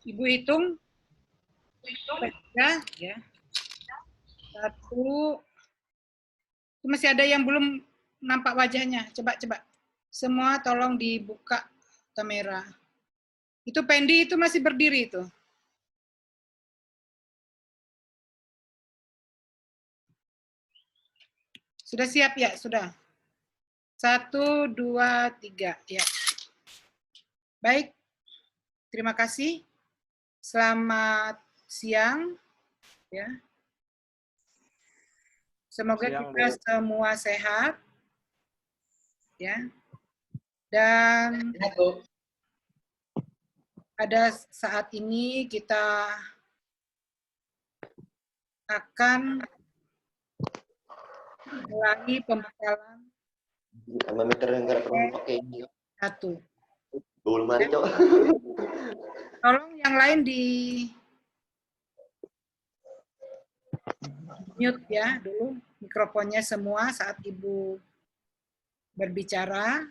Ibu hitung. Ya. 1. Masih ada yang belum nampak wajahnya. Coba. Semua tolong dibuka kamera. Itu Pendi itu masih berdiri itu. Sudah siap ya? Sudah. 1, 2, 3. Ya. Baik. Terima kasih. Selamat siang. Ya. Semoga kita semua sehat. Ya. Dan pada saat ini kita akan mulai pembekalan 1. Tolong yang lain di mute ya dulu mikrofonnya semua saat Ibu berbicara.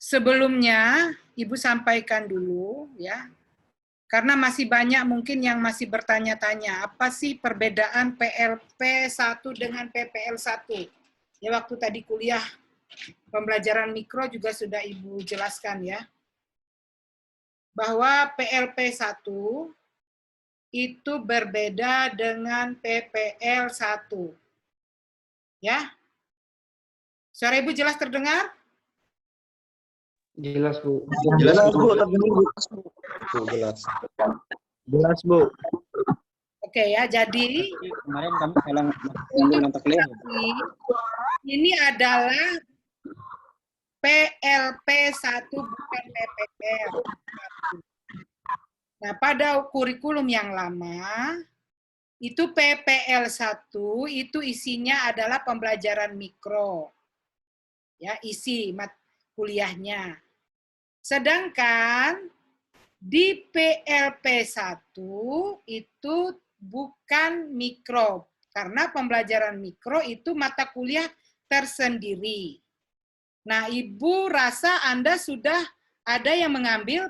Sebelumnya Ibu sampaikan dulu ya. Karena masih banyak mungkin yang masih bertanya-tanya, apa sih perbedaan PLP1 dengan PPL1? Ya waktu tadi kuliah pembelajaran mikro juga sudah Ibu jelaskan ya. Bahwa PLP1 itu berbeda dengan PPL1. Ya. Suara Ibu jelas terdengar? Jelas, Bu. Jelas, Bu. Jelas, Bu. Oke ya, jadi kemarin kami salah ngambil mata kuliah. Ini adalah PLP1 bukan PPL. Nah, pada kurikulum yang lama itu PPL1 itu isinya adalah pembelajaran mikro. Ya, isi kuliahnya. Sedangkan di PLP1 itu bukan mikro, karena pembelajaran mikro itu mata kuliah tersendiri. Nah, Ibu rasa Anda sudah ada yang mengambil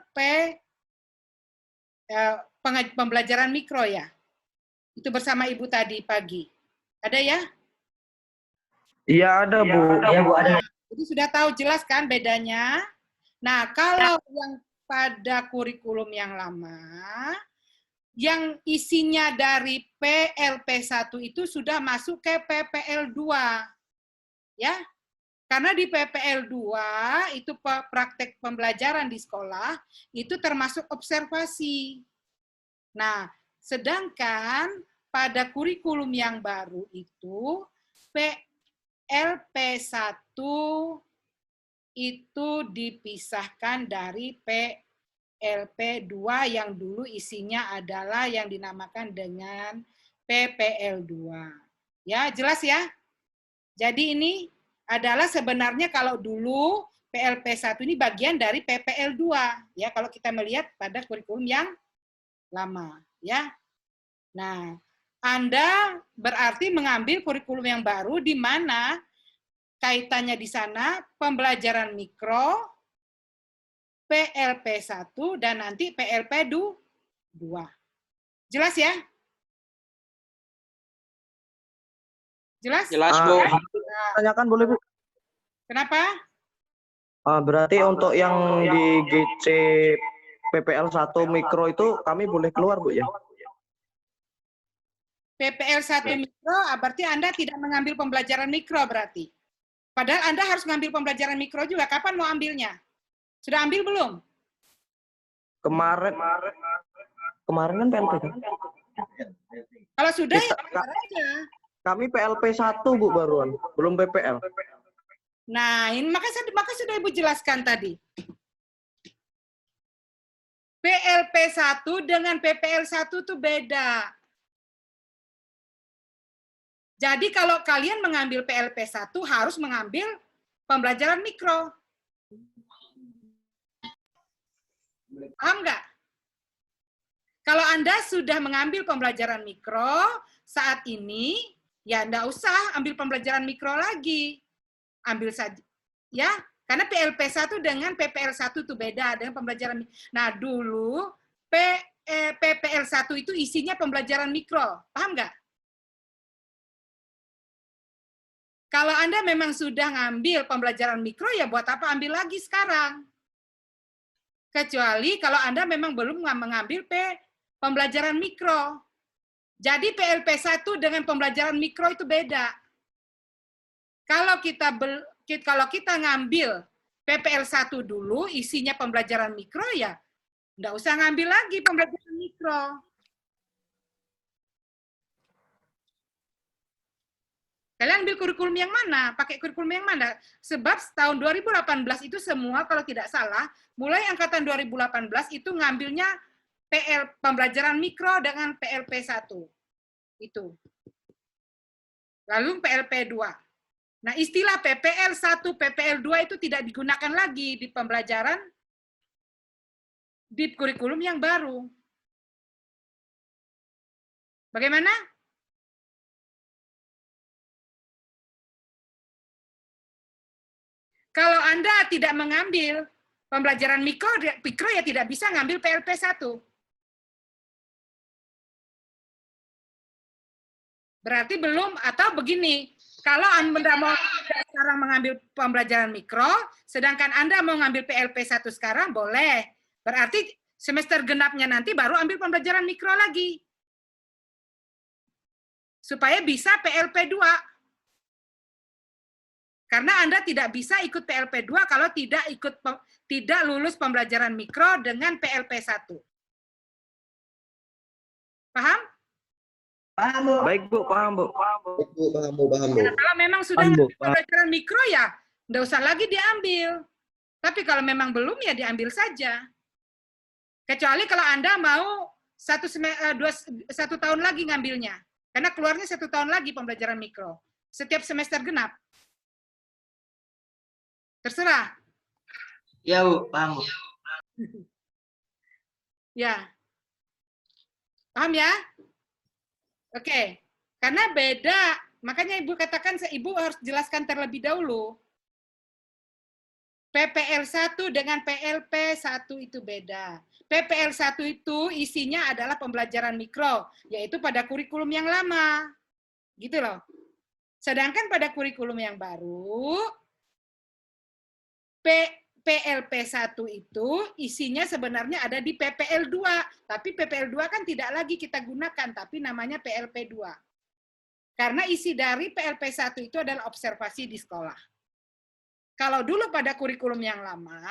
pembelajaran mikro ya? Itu bersama Ibu tadi pagi. Ada ya? Iya, ada, Bu. Iya, Bu, ada. Jadi sudah tahu jelas kan bedanya? Nah, kalau yang pada kurikulum yang lama, yang isinya dari PLP1 itu sudah masuk ke PPL2. Ya. Karena di PPL2 itu praktek pembelajaran di sekolah itu termasuk observasi. Nah, sedangkan pada kurikulum yang baru itu PLP1 itu dipisahkan dari PLP2 yang dulu isinya adalah yang dinamakan dengan PPL2. Ya, jelas ya? Jadi ini adalah sebenarnya kalau dulu PLP1 ini bagian dari PPL2 ya kalau kita melihat pada kurikulum yang lama ya. Nah, Anda berarti mengambil kurikulum yang baru di mana kaitannya di sana pembelajaran mikro, PLP1 dan nanti PLP2. Jelas ya? Jelas? Jelas, Bu. Tanyakan boleh, Bu? Kenapa? Berarti untuk yang di GC PPL1 mikro itu kami boleh keluar, Bu ya? PPL1 mikro berarti Anda tidak mengambil pembelajaran mikro berarti. Padahal Anda harus mengambil pembelajaran mikro juga. Kapan mau ambilnya? Sudah ambil belum? Kemarin kan PLP kan? Kalau sudah ya keluar aja. Kami PLP1, Bu, baruan. Belum PPL. Nah, ini maka sudah Ibu jelaskan tadi. PLP1 dengan PPL1 itu beda. Jadi kalau kalian mengambil PLP1 harus mengambil pembelajaran mikro. Paham nggak? Kalau Anda sudah mengambil pembelajaran mikro, saat ini, ya nggak usah ambil pembelajaran mikro lagi. Ambil saja, ya Karena PLP1 dengan PPL1 itu beda dengan pembelajaran. Nah, dulu PPL1 itu isinya pembelajaran mikro. Paham nggak? Kalau Anda memang sudah ngambil pembelajaran mikro, ya buat apa ambil lagi sekarang? Kecuali kalau Anda memang belum mengambil pembelajaran mikro. Jadi PLP1 dengan pembelajaran mikro itu beda. Kalau kita ngambil PPL1 dulu, isinya pembelajaran mikro, ya nggak usah ngambil lagi pembelajaran mikro. Kalian ambil kurikulum yang mana? Pakai kurikulum yang mana? Sebab tahun 2018 itu semua, kalau tidak salah, mulai angkatan 2018 itu ngambilnya pembelajaran mikro dengan PLP1. Itu. Lalu PLP2. Nah, istilah PPL1, PPL2 itu tidak digunakan lagi di pembelajaran di kurikulum yang baru. Bagaimana? Kalau Anda tidak mengambil pembelajaran mikro ya tidak bisa ngambil PLP1. Berarti belum, atau begini, kalau Anda mau sekarang mengambil pembelajaran mikro, sedangkan Anda mau ngambil PLP1 sekarang, boleh. Berarti semester genapnya nanti baru ambil pembelajaran mikro lagi. Supaya bisa PLP2. Karena Anda tidak bisa ikut PLP2 kalau tidak lulus pembelajaran mikro dengan PLP1. Paham? Paham, Bu. Baik, Bu. Paham, Bu. Paham, Bu. Paham, Bu. Nah, kalau memang sudah ngambil pembelajaran mikro, ya nggak usah lagi diambil. Tapi kalau memang belum, ya diambil saja. Kecuali kalau Anda mau satu tahun lagi ngambilnya. Karena keluarnya 1 tahun lagi pembelajaran mikro. Setiap semester genap. Terserah. Ya, Bu. Paham, Bu. Ya. Paham ya? Oke. Karena beda. Makanya Ibu katakan, Ibu harus jelaskan terlebih dahulu. PPL1 dengan PLP1 itu beda. PPL1 itu isinya adalah pembelajaran mikro, yaitu pada kurikulum yang lama. Gitu loh. Sedangkan pada kurikulum yang baru, PLP1 itu isinya sebenarnya ada di PPL2. Tapi PPL2 kan tidak lagi kita gunakan, tapi namanya PLP2. Karena isi dari PLP1 itu adalah observasi di sekolah. Kalau dulu pada kurikulum yang lama,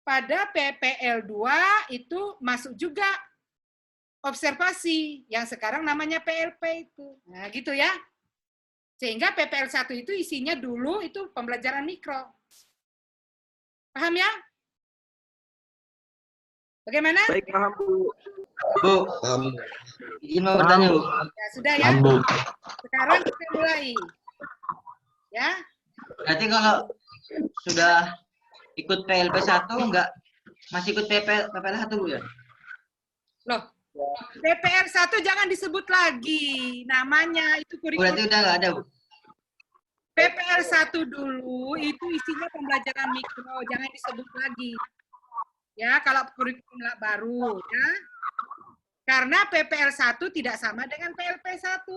pada PPL2 itu masuk juga observasi, yang sekarang namanya PLP itu. Nah, gitu ya. Sehingga PPL1 itu isinya dulu itu pembelajaran mikro. Paham ya? Bagaimana? Baik, paham, Bu. Bu, paham. Izin mau bertanya, Bu. Ya, sudah ya. Bu. Sekarang kita mulai. Ya. Berarti kalau sudah ikut PLP1 enggak masih ikut PPL1, Bu ya? Loh, PPL1 jangan disebut lagi namanya, itu kurikulum. Berarti udah enggak ada, Bu. PPL1 dulu itu isinya pembelajaran mikro, jangan disebut lagi. Ya, kalau kurikulum baru ya. Karena PPL1 tidak sama dengan PLP1.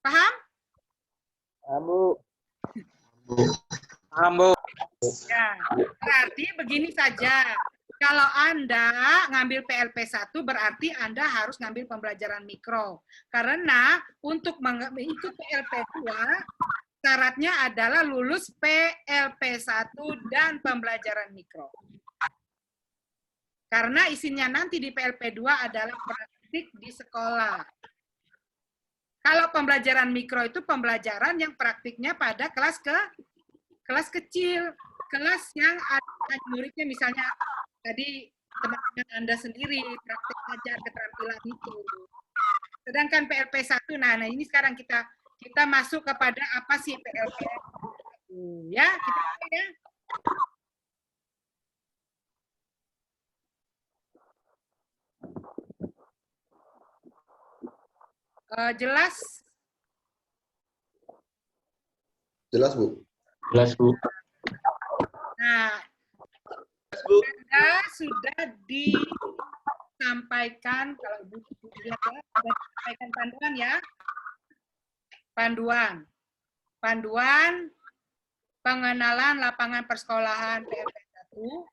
Paham? Paham, Bu. Paham, Bu. Ya, berarti begini saja. Kalau Anda ngambil PLP1 berarti Anda harus ngambil pembelajaran mikro. Karena untuk mengikut PLP2 syaratnya adalah lulus PLP1 dan pembelajaran mikro. Karena isinya nanti di PLP2 adalah praktik di sekolah. Kalau pembelajaran mikro itu pembelajaran yang praktiknya pada kelas kecil, kelas yang ada muridnya misalnya tadi teman-teman Anda sendiri praktik ajar keterampilan itu. Sedangkan PLP1, nah ini sekarang kita masuk kepada apa sih PLP1. Ya, kita mulai ya. Jelas? Jelas, Bu. Jelas, Bu. Nah, Bu. sudah disampaikan, kalau Ibu lihat ya, sudah disampaikan panduan ya. Panduan pengenalan lapangan persekolahan PLP 1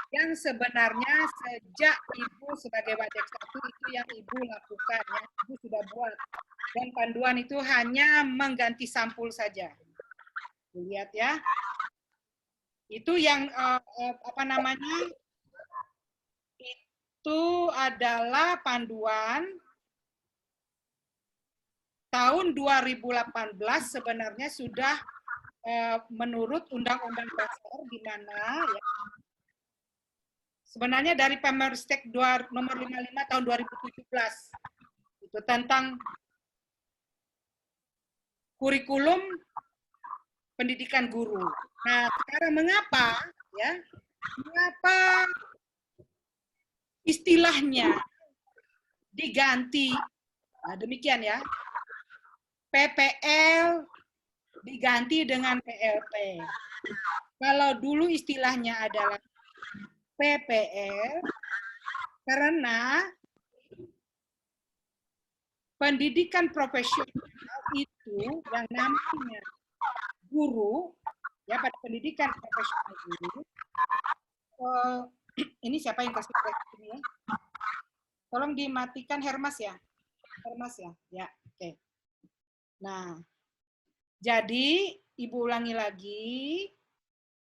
yang sebenarnya sejak Ibu sebagai Wadek 1 itu yang Ibu lakukan, yang Ibu sudah buat. Dan panduan itu hanya mengganti sampul saja. Lihat ya. Itu yang apa namanya? Itu adalah panduan tahun 2018 sebenarnya sudah menurut Undang-Undang Dasar di mana ya, sebenarnya dari Permendikbud nomor 55 tahun 2017 itu tentang kurikulum pendidikan guru. Nah, sekarang mengapa istilahnya diganti? Nah, demikian ya. PPL diganti dengan PLP. Kalau dulu istilahnya adalah PPL, karena pendidikan profesional itu yang namanya guru, ya pada pendidikan profesional guru, ini siapa yang kasih ini ya? Tolong dimatikan Hermas ya. Hermas ya. Ya, oke. Nah, jadi Ibu ulangi lagi,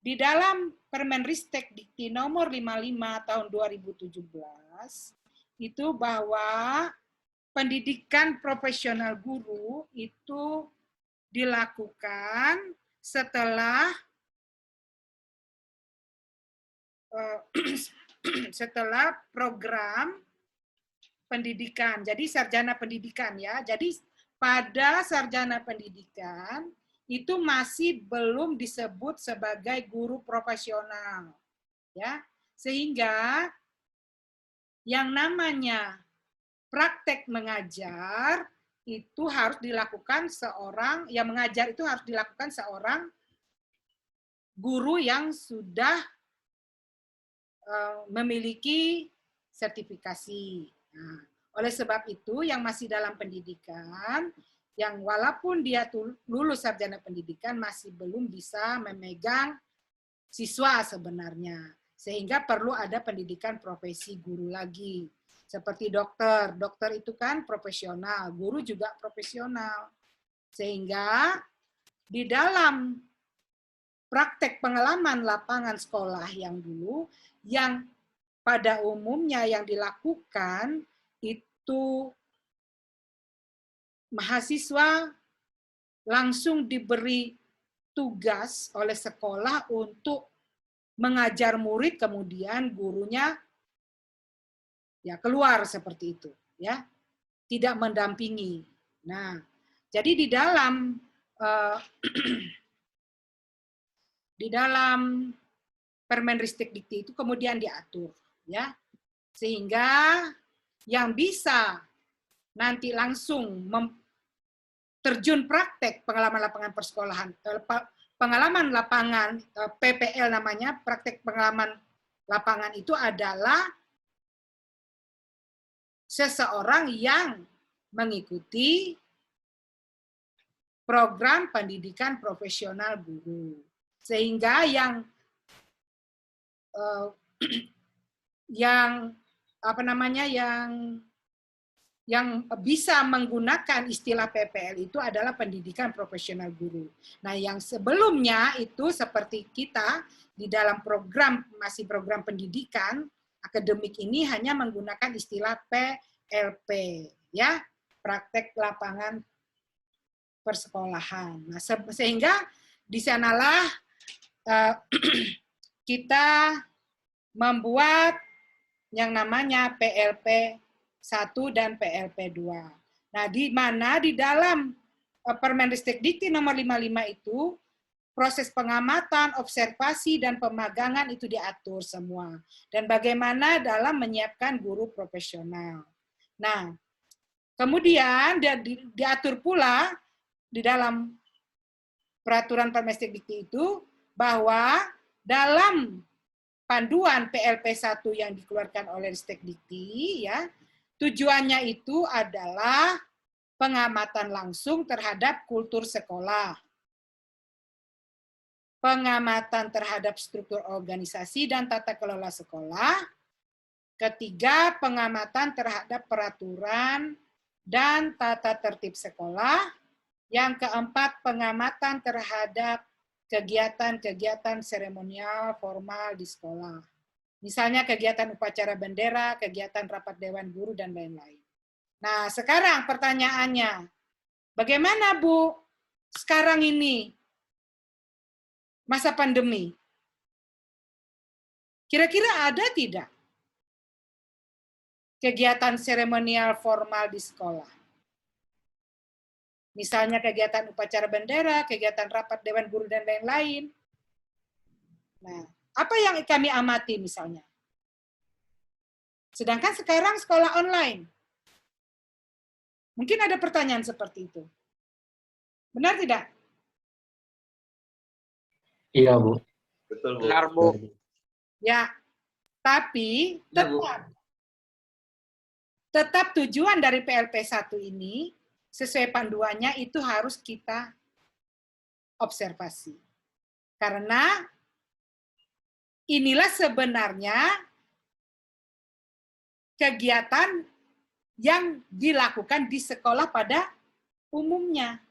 di dalam Permenristek Dikti nomor 55 tahun 2017 itu bahwa pendidikan profesional guru itu dilakukan setelah program pendidikan. Jadi sarjana pendidikan ya. Jadi pada sarjana pendidikan itu masih belum disebut sebagai guru profesional. Ya. Sehingga yang namanya praktek mengajar itu harus dilakukan seorang, yang mengajar itu harus dilakukan seorang guru yang sudah memiliki sertifikasi. Nah, oleh sebab itu yang masih dalam pendidikan, yang walaupun dia lulus sarjana pendidikan masih belum bisa memegang siswa sebenarnya. Sehingga perlu ada pendidikan profesi guru lagi. Seperti dokter. Dokter itu kan profesional, guru juga profesional. Sehingga di dalam praktek pengalaman lapangan sekolah yang dulu, yang pada umumnya yang dilakukan itu mahasiswa langsung diberi tugas oleh sekolah untuk mengajar murid, kemudian gurunya ya keluar seperti itu, ya, tidak mendampingi. Nah, jadi di dalam Permendikbud Dikti itu kemudian diatur, ya, sehingga yang bisa nanti langsung terjun praktek pengalaman lapangan persekolahan, pengalaman lapangan PPL namanya, praktek pengalaman lapangan itu adalah seseorang yang mengikuti program pendidikan profesional guru. Sehingga yang bisa menggunakan istilah PPL itu adalah pendidikan profesional guru. Nah, yang sebelumnya itu seperti kita di dalam program, masih program pendidikan akademik ini hanya menggunakan istilah PLP, ya, praktek lapangan persekolahan. Nah, sehingga di sanalah kita membuat yang namanya PLP 1 dan PLP 2. Nah, di mana di dalam Permendikbud Dikti nomor 55 itu proses pengamatan, observasi, dan pemagangan itu diatur semua. Dan bagaimana dalam menyiapkan guru profesional. Nah, kemudian diatur pula di dalam peraturan Permesdikti itu bahwa dalam panduan PLP 1 yang dikeluarkan oleh Ristekdikti, ya, tujuannya itu adalah pengamatan langsung terhadap kultur sekolah, pengamatan terhadap struktur organisasi dan tata kelola sekolah. Ketiga, pengamatan terhadap peraturan dan tata tertib sekolah. Yang keempat, pengamatan terhadap kegiatan-kegiatan seremonial formal di sekolah. Misalnya kegiatan upacara bendera, kegiatan rapat dewan guru, dan lain-lain. Nah, sekarang pertanyaannya, bagaimana Bu sekarang ini masa pandemi? Kira-kira ada tidak kegiatan seremonial formal di sekolah? Misalnya kegiatan upacara bendera, kegiatan rapat dewan guru, dan lain-lain. Nah, apa yang kami amati misalnya? Sedangkan sekarang sekolah online. Mungkin ada pertanyaan seperti itu. Benar tidak? Iya, Bu. Betul, Bu. Benar, Bu. Ya, tapi Ya, Bu. tetap tujuan dari PLP 1 ini sesuai panduannya itu harus kita observasi. Karena inilah sebenarnya kegiatan yang dilakukan di sekolah pada umumnya.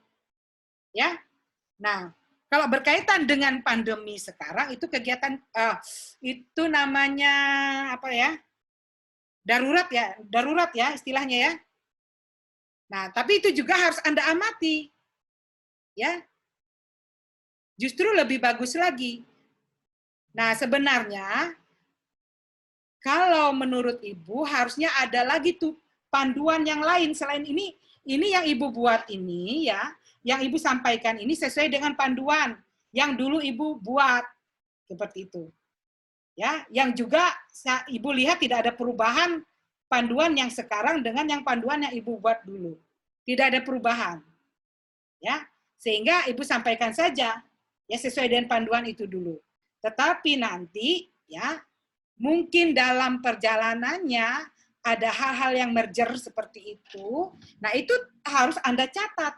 Ya. Nah, kalau berkaitan dengan pandemi sekarang itu kegiatan itu namanya apa ya? Darurat ya istilahnya ya. Nah, tapi itu juga harus Anda amati. Ya. Justru lebih bagus lagi. Nah, sebenarnya kalau menurut Ibu harusnya ada lagi tuh panduan yang lain selain ini yang Ibu buat ini ya, yang Ibu sampaikan ini sesuai dengan panduan yang dulu Ibu buat seperti itu. Ya, yang juga Ibu lihat tidak ada perubahan panduan yang sekarang dengan yang panduan yang Ibu buat dulu. Tidak ada perubahan. Ya, sehingga Ibu sampaikan saja ya sesuai dengan panduan itu dulu. Tetapi nanti ya mungkin dalam perjalanannya ada hal-hal yang merger seperti itu. Nah, itu harus Anda catat.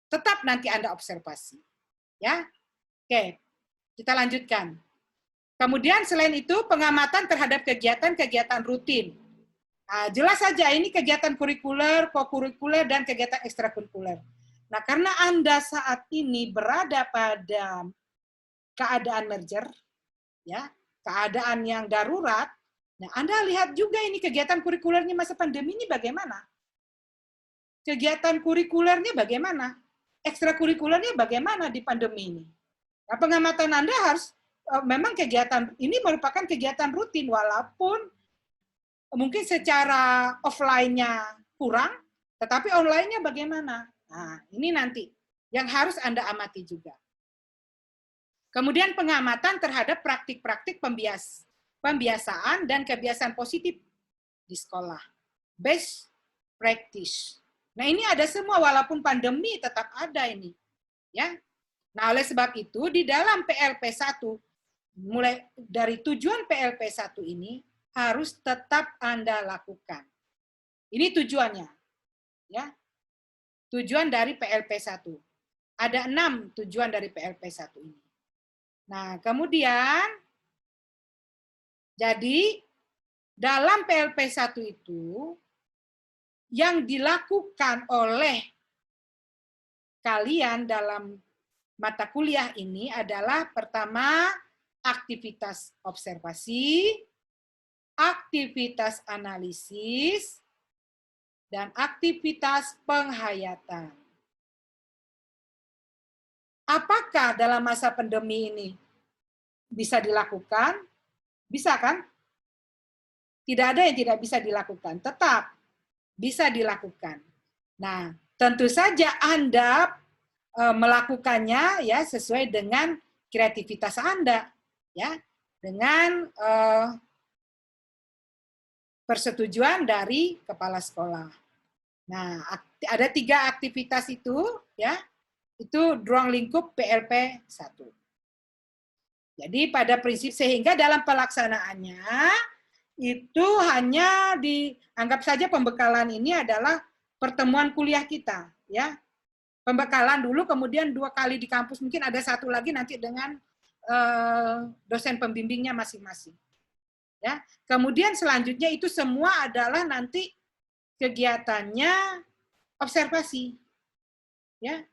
Tetap nanti Anda observasi. Ya. Oke. Kita lanjutkan. Kemudian selain itu pengamatan terhadap kegiatan-kegiatan rutin. Nah, jelas saja ini kegiatan kurikuler, kokurikuler, dan kegiatan ekstrakurikuler. Nah, karena Anda saat ini berada pada keadaan merger, ya, keadaan yang darurat, nah Anda lihat juga ini kegiatan kurikulernya masa pandemi ini bagaimana? Kegiatan kurikulernya bagaimana? Ekstrakurikulernya bagaimana di pandemi ini? Nah, pengamatan Anda harus memang kegiatan ini merupakan kegiatan rutin walaupun mungkin secara offline-nya kurang, tetapi online-nya bagaimana? Nah, ini nanti yang harus Anda amati juga. Kemudian pengamatan terhadap praktik-praktik pembiasaan dan kebiasaan positif di sekolah. Best practice. Nah, ini ada semua walaupun pandemi tetap ada ini. Ya. Nah, oleh sebab itu di dalam PLP 1 mulai dari tujuan PLP 1 ini harus tetap Anda lakukan. Ini tujuannya. Ya. Tujuan dari PLP 1. Ada 6 tujuan dari PLP 1 ini. Nah, kemudian jadi dalam PLP 1 itu yang dilakukan oleh kalian dalam mata kuliah ini adalah pertama aktivitas observasi, aktivitas analisis, dan aktivitas penghayatan. Apakah dalam masa pandemi ini bisa dilakukan? Bisa kan? Tidak ada yang tidak bisa dilakukan, tetap bisa dilakukan. Nah, tentu saja Anda melakukannya ya sesuai dengan kreativitas Anda, ya, dengan persetujuan dari kepala sekolah. Nah, ada 3 aktivitas itu, ya. Itu ruang lingkup PLP 1. Jadi pada prinsip sehingga dalam pelaksanaannya itu hanya dianggap saja pembekalan ini adalah pertemuan kuliah kita, ya. Pembekalan dulu, kemudian 2 kali di kampus, mungkin ada 1 lagi nanti dengan dosen pembimbingnya masing-masing. Ya, kemudian selanjutnya itu semua adalah nanti kegiatannya observasi, ya,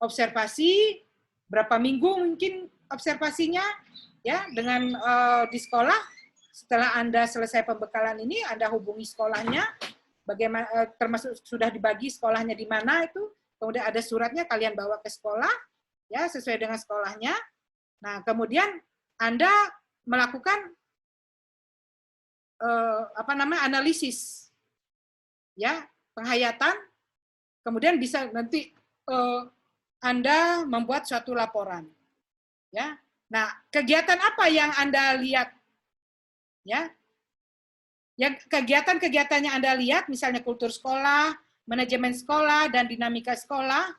observasi berapa minggu mungkin observasinya, ya, dengan di sekolah. Setelah Anda selesai pembekalan ini, Anda hubungi sekolahnya, bagaimana termasuk sudah dibagi sekolahnya di mana itu, kemudian ada suratnya kalian bawa ke sekolah, ya, sesuai dengan sekolahnya. Nah, kemudian Anda melakukan analisis, ya, penghayatan, kemudian bisa nanti Anda membuat suatu laporan, ya. Nah, kegiatan apa yang Anda lihat, ya? Yang kegiatan-kegiatan yang Anda lihat, misalnya kultur sekolah, manajemen sekolah, dan dinamika sekolah,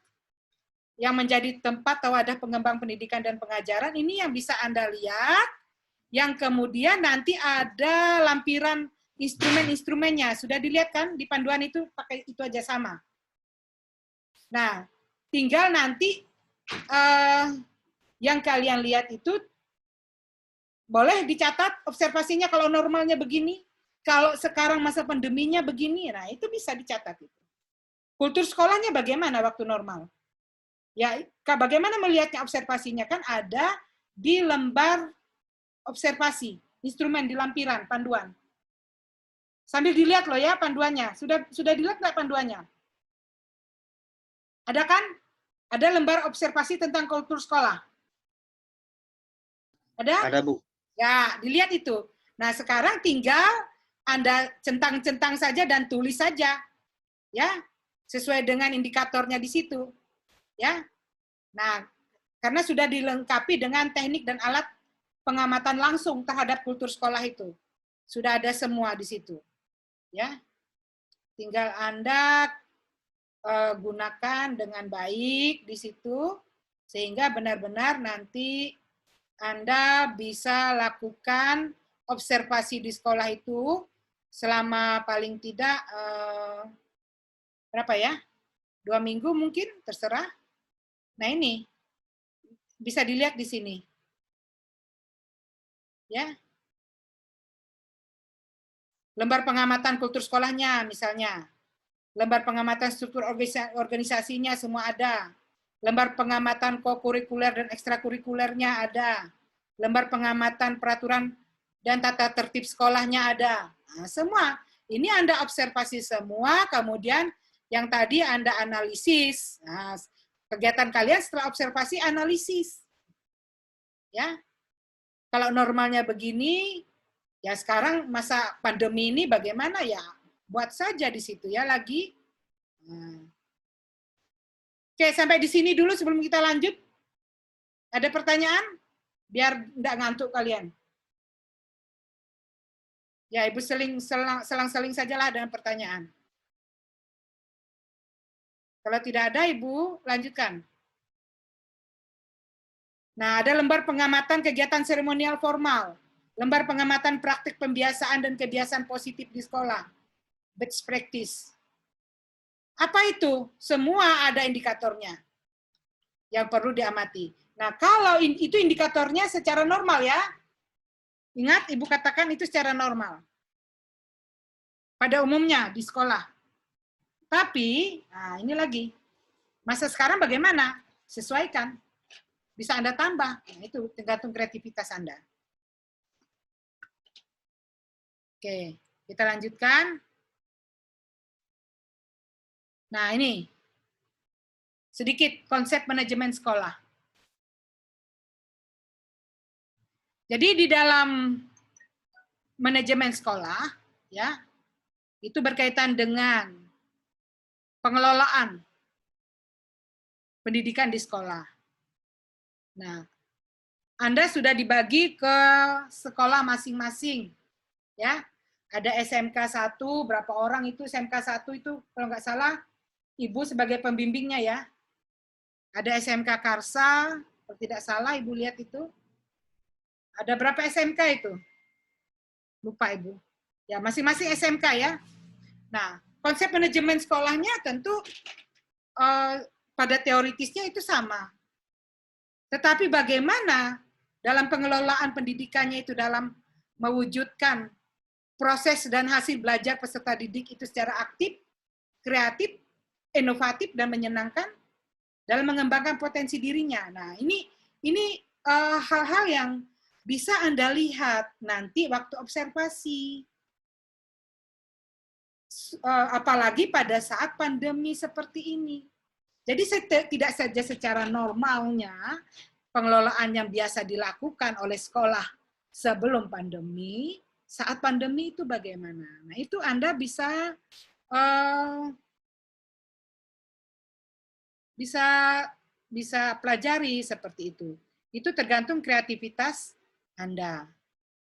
yang menjadi tempat atau wadah pengembang pendidikan dan pengajaran, ini yang bisa Anda lihat, yang kemudian nanti ada lampiran instrumen-instrumennya. Sudah dilihat kan di panduan itu, pakai itu aja sama. Nah, tinggal nanti yang kalian lihat itu boleh dicatat observasinya kalau normalnya begini, kalau sekarang masa pandeminya begini, nah itu bisa dicatat itu. Kultur sekolahnya bagaimana waktu normal? Ya, bagaimana melihatnya observasinya, kan ada di lembar observasi, instrumen di lampiran panduan. Sambil dilihat loh ya panduannya. Sudah dilihat nggak panduannya? Ada kan? Ada lembar observasi tentang kultur sekolah. Ada? Ada, Bu. Ya, dilihat itu. Nah, sekarang tinggal Anda centang-centang saja dan tulis saja. Ya, sesuai dengan indikatornya di situ. Ya. Nah, karena sudah dilengkapi dengan teknik dan alat pengamatan langsung terhadap kultur sekolah itu. Sudah ada semua di situ. Ya. Tinggal Anda gunakan dengan baik di situ sehingga benar-benar nanti Anda bisa lakukan observasi di sekolah itu selama paling tidak berapa ya? 2 minggu mungkin, terserah. Nah, ini bisa dilihat di sini. Ya. Lembar pengamatan kultur sekolahnya misalnya. Lembar pengamatan struktur organisasinya semua ada. Lembar pengamatan kokurikuler dan ekstrakurikulernya ada. Lembar pengamatan peraturan dan tata tertib sekolahnya ada. Nah, semua. Ini Anda observasi semua, kemudian yang tadi Anda analisis. Nah, kegiatan kalian setelah observasi analisis. Ya. Kalau normalnya begini, ya sekarang masa pandemi ini bagaimana ya? Buat saja di situ ya lagi. Nah. Oke, sampai di sini dulu sebelum kita lanjut. Ada pertanyaan? Biar enggak ngantuk kalian. Ya, Ibu selang-seling sajalah dengan pertanyaan. Kalau tidak ada, Ibu lanjutkan. Nah, ada lembar pengamatan kegiatan seremonial formal, lembar pengamatan praktik pembiasaan dan kebiasaan positif di sekolah, best practice. Apa itu? Semua ada indikatornya yang perlu diamati. Nah, kalau itu indikatornya secara normal ya, ingat Ibu katakan itu secara normal. Pada umumnya di sekolah. Tapi, nah ini lagi, masa sekarang bagaimana? Sesuaikan. Bisa Anda tambah. Nah, itu tergantung kreativitas Anda. Oke, kita lanjutkan. Nah, ini sedikit konsep manajemen sekolah. Jadi di dalam manajemen sekolah, ya, itu berkaitan dengan pengelolaan pendidikan di sekolah. Nah, Anda sudah dibagi ke sekolah masing-masing, ya. Ada SMK 1, berapa orang itu SMK 1 itu kalau nggak salah Ibu sebagai pembimbingnya ya. Ada SMK Karsa, kalau tidak salah Ibu lihat itu. Ada berapa SMK itu? Lupa Ibu. Ya, masing-masing SMK ya. Nah, konsep manajemen sekolahnya tentu pada teoritisnya itu sama. Tetapi bagaimana dalam pengelolaan pendidikannya itu dalam mewujudkan proses dan hasil belajar peserta didik itu secara aktif, kreatif, inovatif, dan menyenangkan dalam mengembangkan potensi dirinya. Nah, ini hal-hal yang bisa Anda lihat nanti waktu observasi. Apalagi pada saat pandemi seperti ini. Jadi tidak saja secara normalnya pengelolaan yang biasa dilakukan oleh sekolah sebelum pandemi, saat pandemi itu bagaimana? Nah, itu Anda bisa pelajari seperti itu. Itu tergantung kreativitas Anda.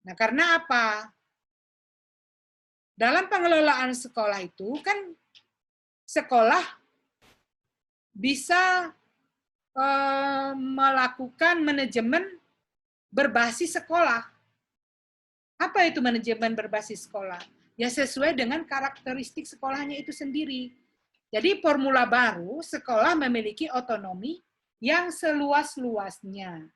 Nah, karena apa? Dalam pengelolaan sekolah itu kan sekolah bisa melakukan manajemen berbasis sekolah. Apa itu manajemen berbasis sekolah? Ya sesuai dengan karakteristik sekolahnya itu sendiri. Jadi formula baru, sekolah memiliki otonomi yang seluas-luasnya.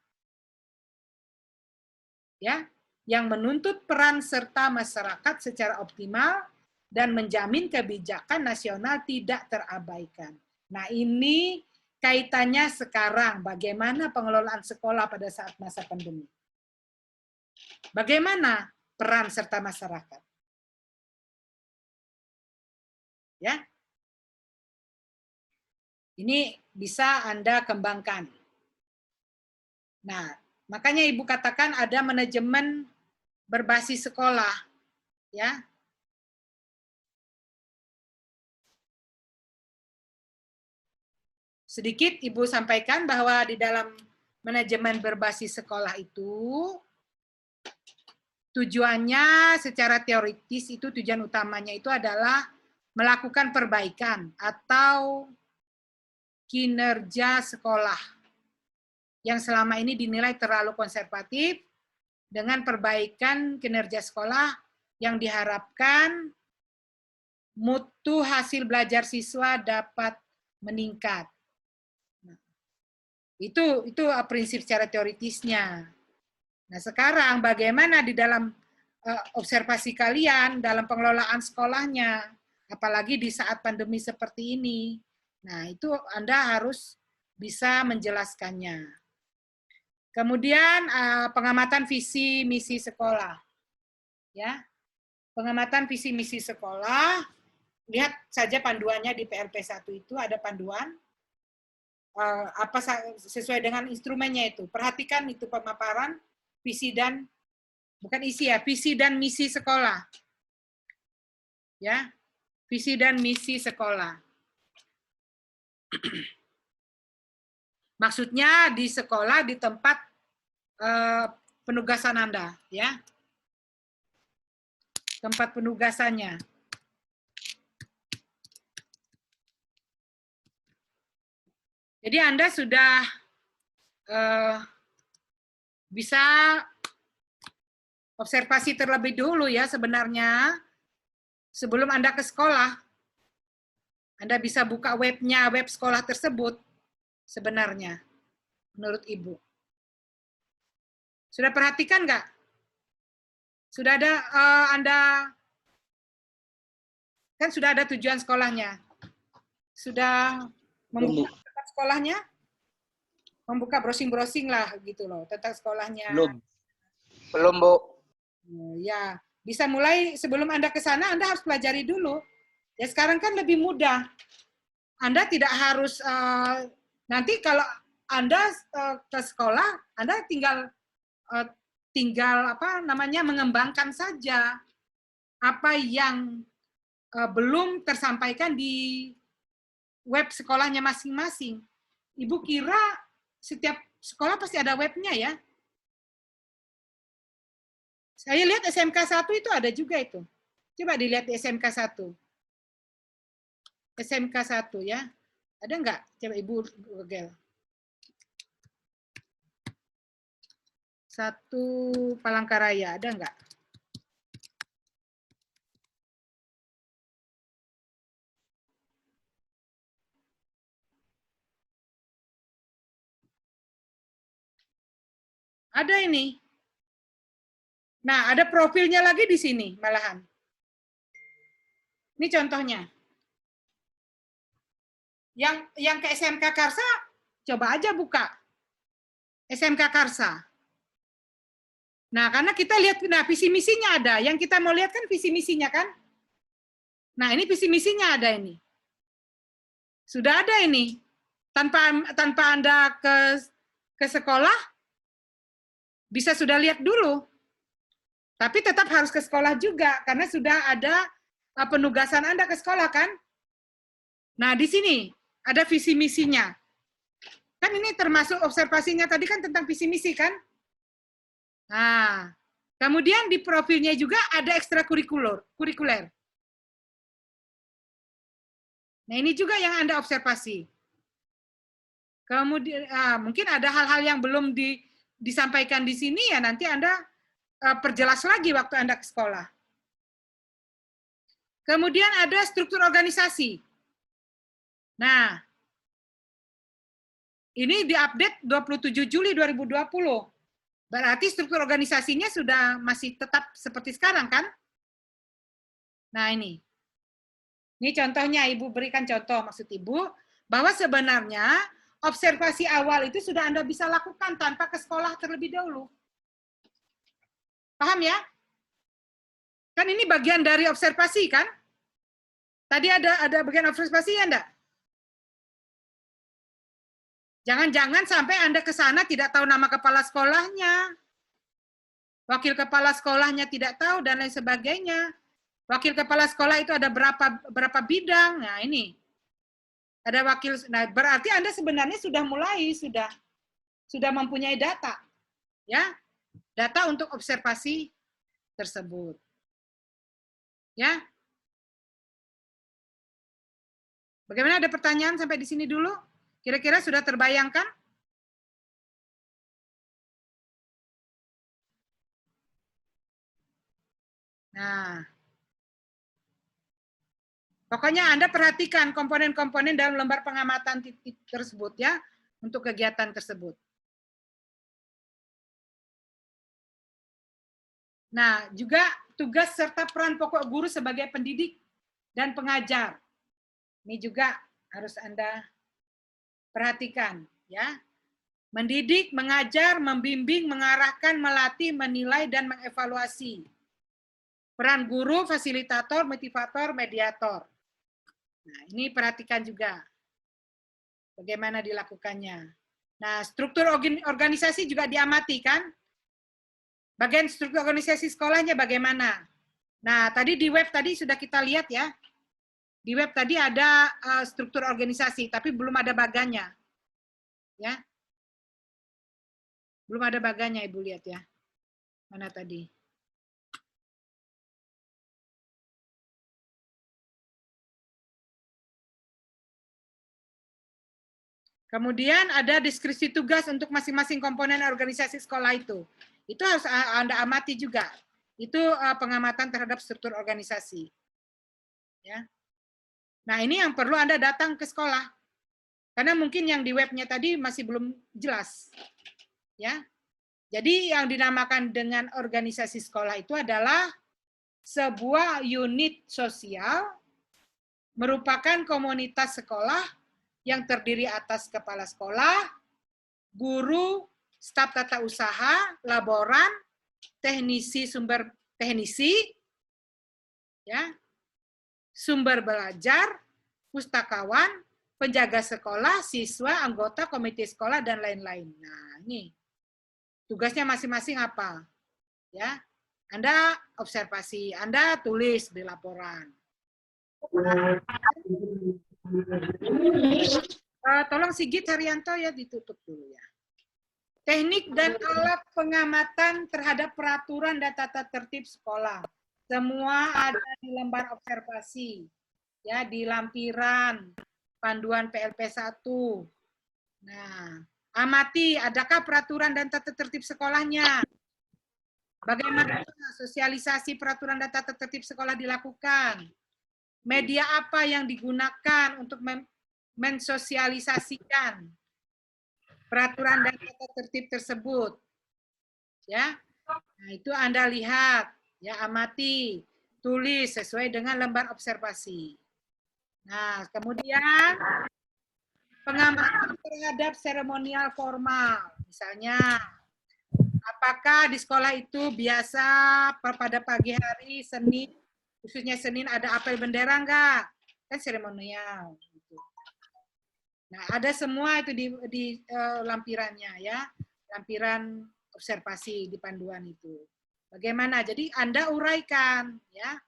Ya, yang menuntut peran serta masyarakat secara optimal dan menjamin kebijakan nasional tidak terabaikan. Nah, ini kaitannya sekarang bagaimana pengelolaan sekolah pada saat masa pandemi. Bagaimana peran serta masyarakat? Ya. Ini bisa Anda kembangkan. Nah, makanya Ibu katakan ada manajemen berbasis sekolah, ya. Sedikit Ibu sampaikan bahwa di dalam manajemen berbasis sekolah itu tujuannya secara teoritis itu tujuan utamanya itu adalah melakukan perbaikan atau kinerja sekolah yang selama ini dinilai terlalu konservatif dengan perbaikan kinerja sekolah yang diharapkan mutu hasil belajar siswa dapat meningkat. Itu prinsip secara teoritisnya. Nah, sekarang bagaimana di dalam observasi kalian dalam pengelolaan sekolahnya, apalagi di saat pandemi seperti ini. Nah, itu Anda harus bisa menjelaskannya. Kemudian pengamatan visi misi sekolah. Ya. Pengamatan visi misi sekolah, lihat saja panduannya di PLP 1 itu ada panduan apa sesuai dengan instrumennya itu. Perhatikan itu pemaparan visi dan bukan isi ya, visi dan misi sekolah. Ya. Visi dan misi sekolah. Maksudnya di sekolah di tempat penugasan Anda, ya. Tempat penugasannya. Jadi Anda sudah bisa observasi terlebih dulu ya sebenarnya. Sebelum Anda ke sekolah, Anda bisa buka webnya, web sekolah tersebut sebenarnya, menurut Ibu. Sudah perhatikan nggak? Sudah ada Anda, kan sudah ada tujuan sekolahnya. Sudah membuka sekolahnya? Membuka browsing-browsing lah gitu loh tentang sekolahnya. Belum Bu. Ya, bisa mulai sebelum Anda ke sana Anda harus pelajari dulu. Ya sekarang kan lebih mudah. Anda tidak harus nanti kalau Anda ke sekolah, Anda tinggal apa namanya mengembangkan saja apa yang belum tersampaikan di web sekolahnya masing-masing. Ibu kira setiap sekolah pasti ada webnya ya? Saya lihat SMK 1 itu ada juga itu. Coba dilihat di SMK 1. SMK 1 ya. Ada enggak? Coba Ibu Google. 1 Palangkaraya, ada nggak? Ada ini. Nah, ada profilnya lagi di sini malahan. Ini contohnya. Yang ke SMK Karsa, coba aja buka. SMK Karsa. Nah, karena kita lihat, nah visi misinya ada. Yang kita mau lihat kan visi misinya kan? Nah, ini visi misinya ada ini. Sudah ada ini. Tanpa Anda ke sekolah, bisa sudah lihat dulu. Tapi tetap harus ke sekolah juga, karena sudah ada penugasan Anda ke sekolah kan? Nah, di sini ada visi misinya. Kan ini termasuk observasinya tadi kan tentang visi misi kan? Nah, kemudian di profilnya juga ada ekstrakurikuler. Nah, ini juga yang Anda observasi. Kemudian mungkin ada hal-hal yang belum disampaikan di sini, ya nanti Anda perjelas lagi waktu Anda ke sekolah. Kemudian ada struktur organisasi. Nah, ini diupdate 27 Juli 2020. Berarti struktur organisasinya sudah masih tetap seperti sekarang kan? Nah, ini. Ini contohnya, Ibu berikan contoh, maksud Ibu, bahwa sebenarnya observasi awal itu sudah Anda bisa lakukan tanpa ke sekolah terlebih dahulu. Paham ya? Kan ini bagian dari observasi kan? Tadi ada bagian observasi ya enggak? Jangan-jangan sampai Anda ke sana tidak tahu nama kepala sekolahnya. Wakil kepala sekolahnya tidak tahu dan lain sebagainya. Wakil kepala sekolah itu ada berapa bidang. Nah, ini. Ada wakil, nah berarti Anda sebenarnya sudah mulai sudah mempunyai data. Ya. Data untuk observasi tersebut. Ya. Bagaimana, ada pertanyaan sampai di sini dulu? Kira-kira sudah terbayangkan? Nah, pokoknya Anda perhatikan komponen-komponen dalam lembar pengamatan tersebut ya, untuk kegiatan tersebut. Nah, juga tugas serta peran pokok guru sebagai pendidik dan pengajar. Ini juga harus Anda perhatikan ya. Mendidik, mengajar, membimbing, mengarahkan, melatih, menilai, dan mengevaluasi. Peran guru, fasilitator, motivator, mediator. Nah, ini perhatikan juga bagaimana dilakukannya. Nah, struktur organisasi juga diamati kan? Bagian struktur organisasi sekolahnya bagaimana? Nah, tadi di web tadi sudah kita lihat ya. Di web tadi ada struktur organisasi, tapi belum ada baganya. Ya. Belum ada baganya, Ibu lihat ya. Mana tadi? Kemudian ada deskripsi tugas untuk masing-masing komponen organisasi sekolah itu. Itu harus Anda amati juga. Itu pengamatan terhadap struktur organisasi. Ya. Nah, ini yang perlu Anda datang ke sekolah. Karena mungkin yang di webnya tadi masih belum jelas. Ya. Jadi yang dinamakan dengan organisasi sekolah itu adalah sebuah unit sosial merupakan komunitas sekolah yang terdiri atas kepala sekolah, guru, staf tata usaha, laboran, teknisi ya, sumber belajar, pustakawan, penjaga sekolah, siswa, anggota komite sekolah, dan lain-lain. Nah, ini tugasnya masing-masing apa? Ya, Anda observasi, Anda tulis di laporan. Tolong Sigit Haryanto ya ditutup dulu ya. Teknik dan alat pengamatan terhadap peraturan dan tata tertib sekolah. Semua ada di lembar observasi. Ya, di lampiran panduan PLP 1. Nah, Amati, adakah peraturan dan tata tertib sekolahnya? Bagaimana sosialisasi peraturan dan tata tertib sekolah dilakukan? Media apa yang digunakan untuk mensosialisasikan peraturan dan tata tertib tersebut? Ya, nah itu Anda lihat, ya amati, tulis sesuai dengan lembar observasi. Nah, kemudian pengamatan terhadap seremonial formal, misalnya apakah di sekolah itu biasa pada pagi hari Senin, khususnya Senin ada apel bendera enggak? Kan seremonial. Gitu. Nah, ada semua itu di lampirannya ya, lampiran observasi di panduan itu. Bagaimana? Jadi Anda uraikan ya.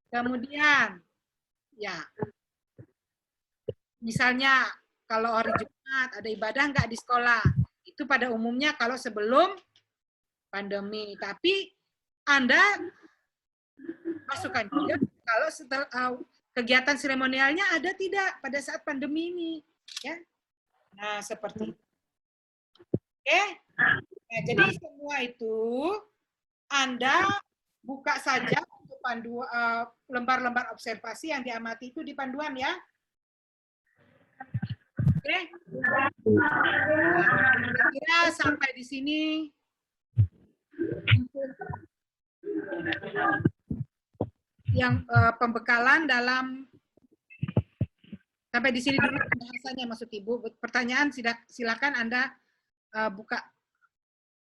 Kemudian ya, misalnya kalau hari Jumat ada ibadah enggak di sekolah? Itu pada umumnya kalau sebelum pandemi. Tapi Anda masukkan juga kalau setelah kegiatan seremonialnya ada tidak pada saat pandemi ini, ya. Nah, seperti itu. Oke. Nah, jadi semua itu Anda buka saja untuk lembar-lembar observasi yang diamati itu di panduan ya. Oke. Kira sampai di sini yang pembekalan dalam sampai di sini dulu bahasanya maksud Ibu. Pertanyaan silakan Anda buka.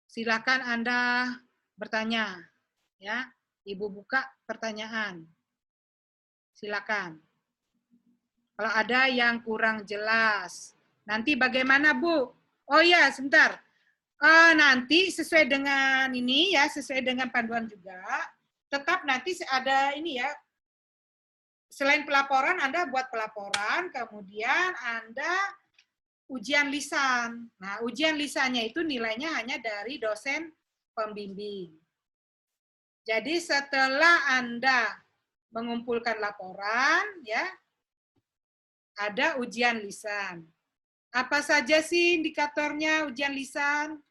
Silakan Anda bertanya ya. Ibu buka pertanyaan. Silakan. Kalau ada yang kurang jelas. Nanti bagaimana, Bu? Oh iya, sebentar. Nanti sesuai dengan ini ya, sesuai dengan panduan juga. Tetap nanti ada ini ya, selain pelaporan, Anda buat pelaporan, kemudian Anda ujian lisan. Nah, ujian lisannya itu nilainya hanya dari dosen pembimbing. Jadi setelah Anda mengumpulkan laporan, ya, ada ujian lisan. Apa saja sih indikatornya ujian lisan?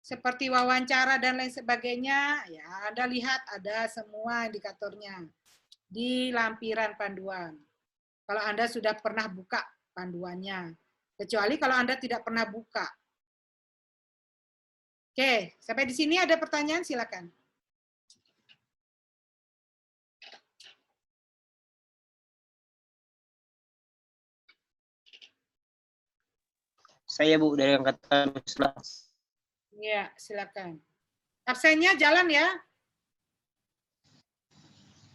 Seperti wawancara dan lain sebagainya, ya Anda lihat ada semua indikatornya di lampiran panduan. Kalau Anda sudah pernah buka panduannya. Kecuali kalau Anda tidak pernah buka. Oke, sampai di sini ada pertanyaan, silakan. Saya Bu dari angkatan 11. Iya, silakan. Absennya jalan ya?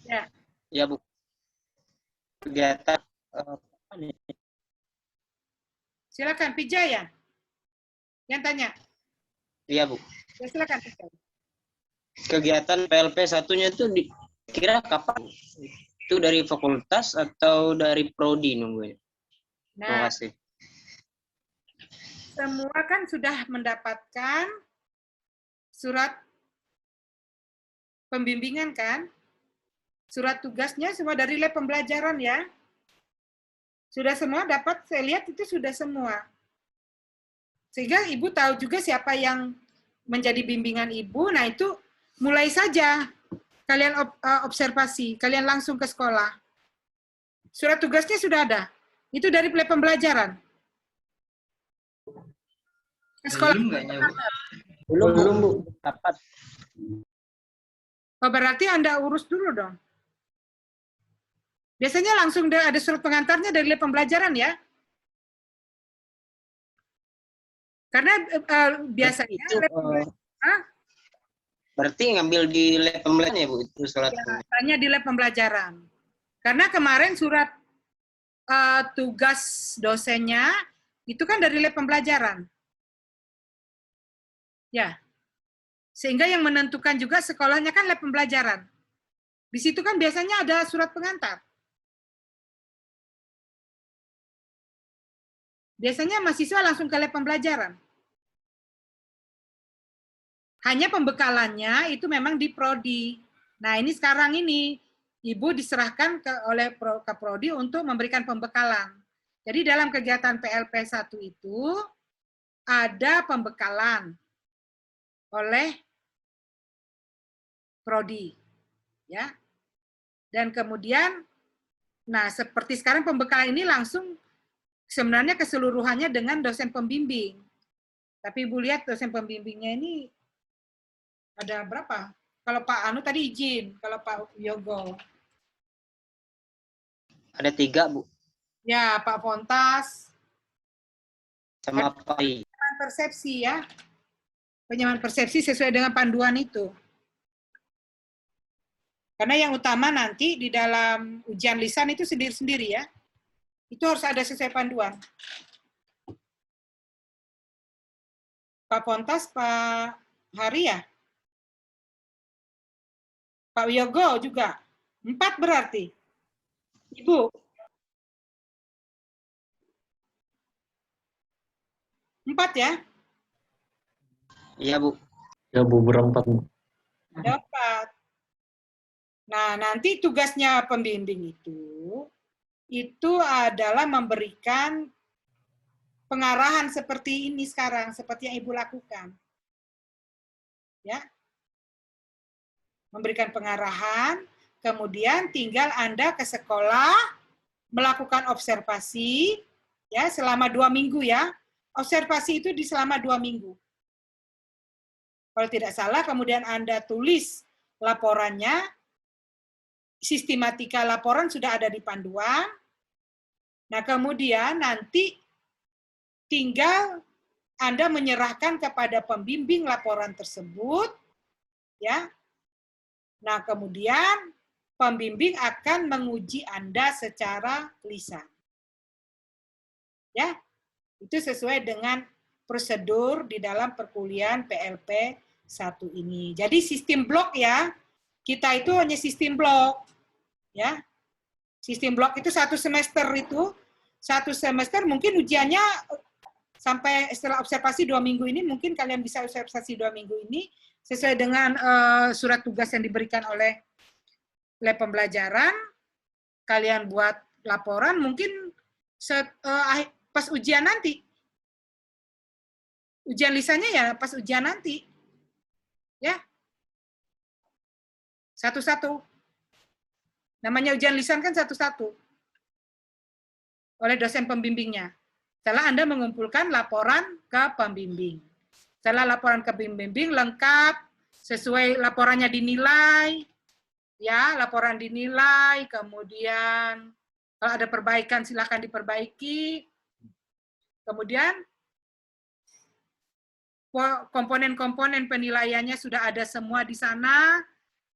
Ya. Ya Bu. Kegiatan Silakan Pijaya. Yang tanya. Iya Bu. Ya silakan Pijaya. Kegiatan PLP satunya itu kira kapan? Itu dari fakultas atau dari prodi nunggunya? Terima Nah, kasih. semua kan sudah mendapatkan surat pembimbingan kan? Surat tugasnya semua dari lab pembelajaran ya. Sudah semua dapat, saya lihat itu sudah semua. Sehingga Ibu tahu juga siapa yang menjadi bimbingan Ibu. Nah itu mulai saja kalian observasi, kalian langsung ke sekolah. Surat tugasnya sudah ada. Itu dari lab pembelajaran. Sekolah Belum kayaknya, Bu. Belum Bu. Dapat. Oh, berarti Anda urus dulu dong. Biasanya langsung ada surat pengantarnya dari lab pembelajaran ya. Karena biasanya itu, berarti ngambil di lab pembelajaran ya Bu itu suratnya? hanya di lab pembelajaran. Karena kemarin surat tugas dosennya itu kan dari lab pembelajaran. Ya. Sehingga yang menentukan juga sekolahnya kan lab pembelajaran. Di situ kan biasanya ada surat pengantar. Biasanya mahasiswa langsung ke lab pembelajaran. Hanya pembekalannya itu memang di prodi. Nah, ini sekarang ini Ibu diserahkan oleh Prodi untuk memberikan pembekalan. Jadi dalam kegiatan PLP 1 itu ada pembekalan oleh prodi, ya. Dan kemudian, nah seperti sekarang pembekalan ini langsung sebenarnya keseluruhannya dengan dosen pembimbing. Tapi Ibu lihat dosen pembimbingnya ini ada berapa? Kalau Pak Anu tadi izin, kalau Pak Yogo. Ada 3, Bu. Ya, Pak Fontas. Sama Pak I. Penyamaan persepsi ya. Penyamaan persepsi sesuai dengan panduan itu. Karena yang utama nanti di dalam ujian lisan itu sendiri-sendiri ya. Itu harus ada sesuai panduan. Pak Fontas, Pak Hari ya? Pak Wiyogo juga. 4 berarti. Ibu. 4 ya? Iya, Bu. Ya, Bu, berempat, Bu. Ada 4. Nah, nanti tugasnya pembimbing itu adalah memberikan pengarahan seperti ini sekarang, seperti yang Ibu lakukan. Ya. Memberikan pengarahan, kemudian tinggal Anda ke sekolah, melakukan observasi, ya selama 2 minggu ya. Observasi itu selama 2 minggu. Kalau tidak salah, kemudian Anda tulis laporannya, sistematika laporan sudah ada di panduan. Nah, kemudian nanti tinggal Anda menyerahkan kepada pembimbing laporan tersebut, ya. Nah, kemudian pembimbing akan menguji Anda secara lisan. Ya, itu sesuai dengan prosedur di dalam perkuliahan PLP 1 ini. Jadi sistem blok ya, kita itu hanya sistem blok. Ya, sistem blok itu 1 semester itu, 1 semester mungkin ujiannya sampai setelah observasi 2 minggu ini, mungkin kalian bisa observasi 2 minggu ini, sesuai dengan surat tugas yang diberikan oleh lab pembelajaran, kalian buat laporan mungkin pas ujian nanti. Ujian lisannya ya pas ujian nanti. Ya. Satu-satu. Namanya ujian lisan kan satu-satu. Oleh dosen pembimbingnya. Setelah Anda mengumpulkan laporan ke pembimbing. Setelah laporan ke pembimbing lengkap, sesuai laporannya dinilai, ya laporan dinilai, kemudian kalau ada perbaikan silakan diperbaiki, kemudian komponen-komponen penilaiannya sudah ada semua di sana,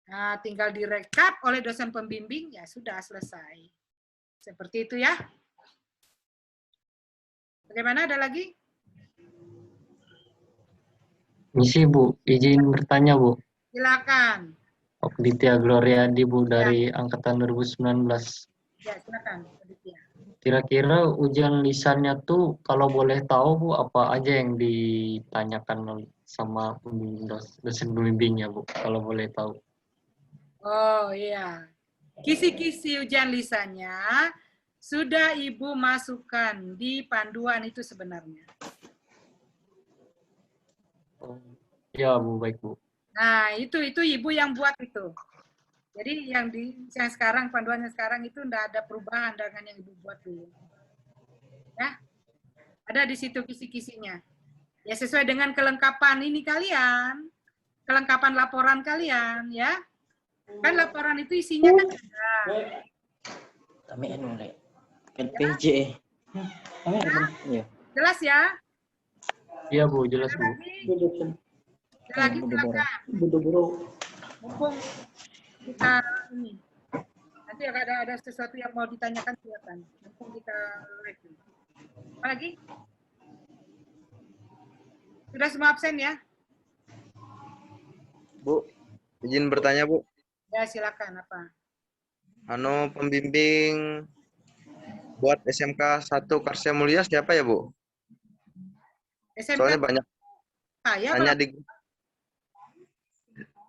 nah, tinggal direkap oleh dosen pembimbing, ya sudah selesai. Seperti itu ya. Bagaimana, ada lagi? Misi Bu, izin bertanya Bu. Silakan. Okditia Gloriadi Bu dari angkatan 2019. Ya, silakan. Kira-kira ujian lisannya tuh kalau boleh tahu Bu, apa aja yang ditanyakan sama dosen pembimbingnya Bu, kalau boleh tahu. Oh iya. Kisi-kisi ujian lisannya sudah Ibu masukkan di panduan itu sebenarnya. Ya Bu, baik Bu. Nah, itu Ibu yang buat itu. Jadi yang sekarang panduannya sekarang itu enggak ada perubahan dengan yang Ibu buat dulu. Ya. Ada di situ kisi-kisinya. Ya sesuai dengan kelengkapan ini kalian. Kelengkapan laporan kalian ya. Kan laporan itu isinya kan ada. Kami PJ. Ya? Jelas ya? Iya Bu, jelas Bu. Lagi silakan. Mumpung kita ini. Nanti ada sesuatu yang mau ditanyakan silakan. Mumpung kita live. Apa lagi? Sudah semua absen ya? Bu, izin bertanya Bu. Ya silakan, apa? Pembimbing buat SMK 1 Karsia Mulia siapa ya Bu? SMK Soalnya banyak saya hanya di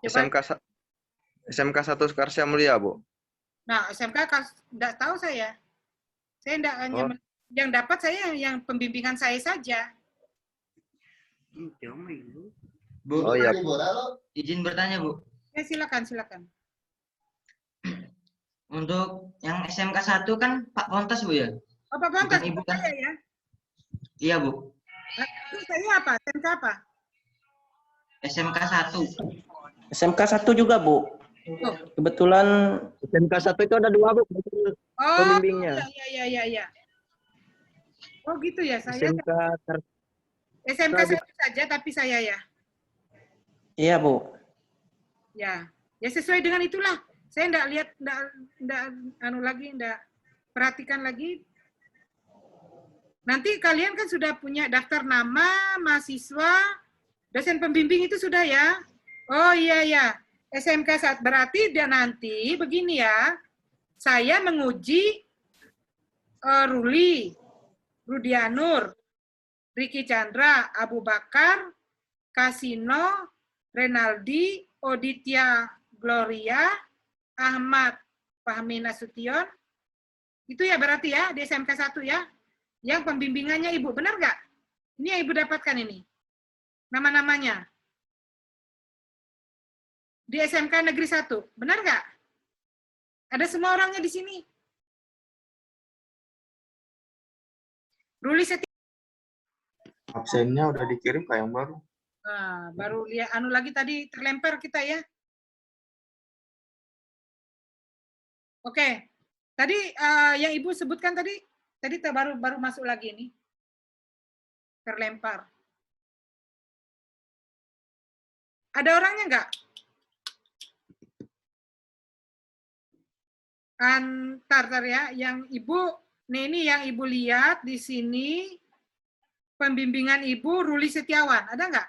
SMK 1 Karsia Mulia Bu. Nah, SMK enggak tahu saya. Saya enggak hanya yang dapat saya yang pembimbingan saya saja. Bu, Oh iya. izin bertanya, Bu. Ya, silakan. Untuk yang SMK 1 kan Pak Pontas, Bu ya? Oh, Pak Pontas, Bukan Ibu kan? saya ya. Iya, Bu. Itu saya apa? SMK apa? SMK 1. SMK 1 juga, Bu. Tuh. Kebetulan SMK 1 itu ada 2, Bu. Oh, Pembimbingnya. iya. Oh, gitu ya. Saya SMK SMK 1 saja, tapi saya ya. Iya, Bu. Ya sesuai dengan itulah. Saya enggak lihat, enggak perhatikan lagi. Nanti kalian kan sudah punya daftar nama, mahasiswa, dosen pembimbing itu sudah ya? Oh iya. SMK 1 berarti dia nanti begini ya. Saya menguji Ruli, Rudianur, Riki Chandra, Abu Bakar, Kasino, Renaldi, Oditya Gloria, Ahmad Fahmi Nasution. Itu ya berarti ya di SMK 1 ya. Yang pembimbingannya Ibu, benar nggak? Ini yang Ibu dapatkan ini. Nama-namanya. Di SMK Negeri 1, benar nggak? Ada semua orangnya di sini. Ruli Setia. Absennya udah dikirim kayak yang baru. Nah, baru lihat lagi tadi terlempar kita ya. Oke. Tadi yang Ibu sebutkan tadi baru masuk lagi nih. Terlempar. Ada orangnya enggak? Antar ya, yang Ibu, ini yang Ibu lihat di sini pembimbingan Ibu Ruli Setiawan, ada enggak?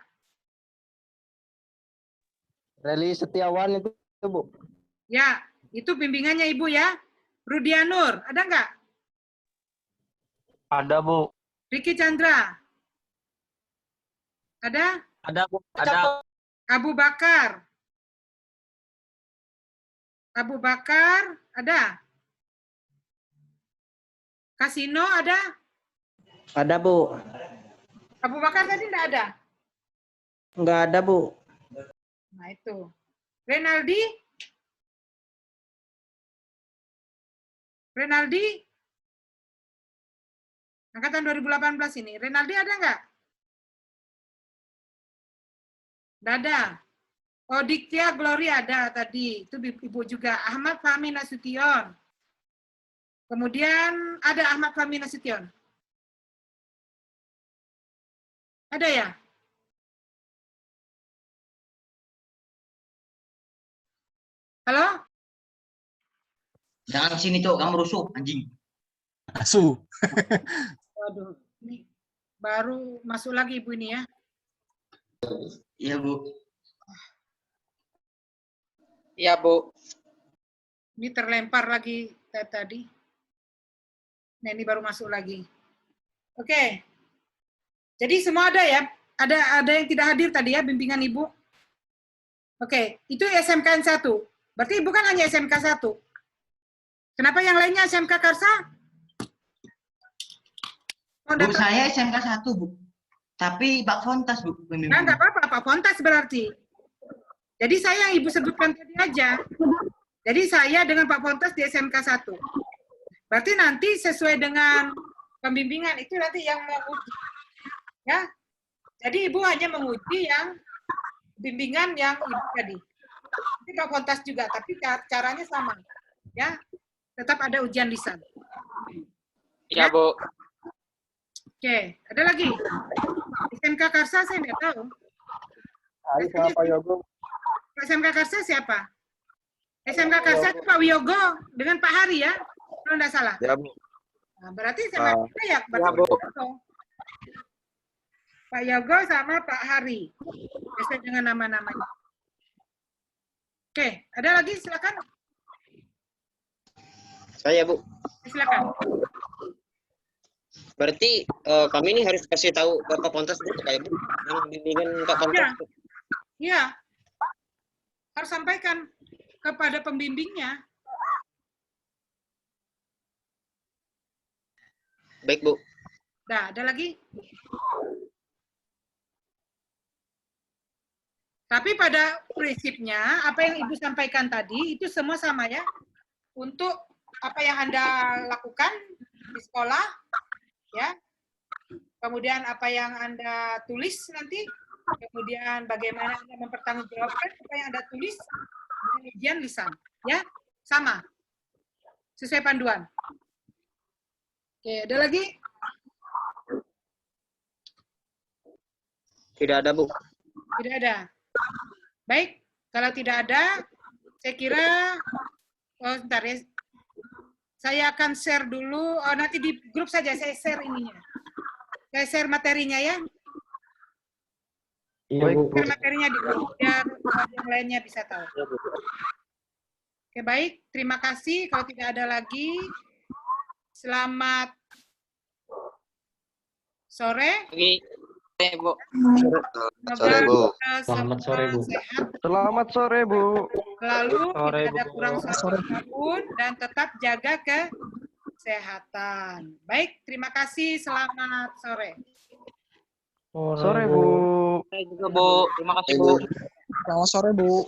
Reli Setiawan itu, Bu. Ya, itu bimbingannya Ibu ya. Rudianur, ada enggak? Ada, Bu. Riki Chandra. Ada? Ada, Bu. Ada. Abu Bakar. Abu Bakar, ada? Kasino ada? Ada, Bu. Abu Bakar tadi enggak ada? Enggak ada, Bu. Nah, itu. Renaldi? Angkatan 2018 ini. Renaldi ada nggak? Nggak ada. Oh, Diktia Gloria ada tadi. Itu Ibu juga. Ahmad Fahmi Nasution. Kemudian ada Ahmad Fahmi Nasution. Ada ya? Halo? Jangan sini, Cok. Kamu rusuh, anjing. Asu. Waduh, ini baru masuk lagi Ibu ini ya. Iya, Bu. Iya, Bu. Ini terlempar lagi tadi. Nah, ini baru masuk lagi. Oke. Jadi semua ada ya? Ada yang tidak hadir tadi ya bimbingan Ibu? Oke, itu SMK 1. Berarti bukan hanya SMK 1. Kenapa yang lainnya SMK Karsa? Oh, Bu, saya SMK 1, Bu. Tapi Pak Fontas, Bu. Nah, nggak apa-apa, Pak Fontas berarti. Jadi saya yang Ibu sebutkan tadi aja. Jadi saya dengan Pak Fontas di SMK 1. Berarti nanti sesuai dengan pembimbingan itu nanti yang menguji. Ya. Jadi Ibu hanya menguji yang bimbingan yang Ibu tadi. Ini Pak Fontas juga, tapi caranya sama. Ya. Tetap ada ujian lisan. Iya, Bu. Oke, ada lagi? SMK Karsa saya nggak tahu. Hari sama Pak Yogo. SMK Karsa siapa? SMK Karsa itu Pak Wiyogo dengan Pak Hari ya, kalau nggak salah. Ya, Bu. Nah, berarti sama kita ya, Ya, Bu. Pak Yogo sama Pak Hari. Sesuai dengan nama-namanya. Oke, ada lagi silakan. Saya, Bu. Silakan. Berarti kami ini harus kasih tahu Bapak Pontas dulu kayak Bu, yang bimbingan Pak Pontas. Iya. Harus sampaikan kepada pembimbingnya. Baik, Bu. Nah, ada lagi? Tapi pada prinsipnya, apa yang Ibu sampaikan tadi, itu semua sama ya. Untuk apa yang Anda lakukan di sekolah, ya. Kemudian apa yang Anda tulis nanti, kemudian bagaimana Anda mempertanggungjawabkan apa yang Anda tulis, dan ujian lisan. Ya, sama. Sesuai panduan. Oke, ada lagi? Tidak ada, Bu. Tidak ada. Baik, kalau tidak ada, saya kira, sebentar ya, saya akan share dulu, nanti di grup saja saya share ininya. Saya share materinya ya, Iya, Bu. share materinya di grup, biar yang lainnya bisa tahu. Oke, baik, terima kasih. Kalau tidak ada lagi, selamat sore. Oke, Bu. Sore, Bu. Selamat sore, Bu. Sehat Selamat sore, Bu. selalu, Sore, tidak ada Bu. kurang suatu apapun, dan tetap jaga kesehatan. Baik, terima kasih. Selamat sore. Sore, Bu. Saya juga, Bu. Terima kasih, Bu. Selamat sore, Bu.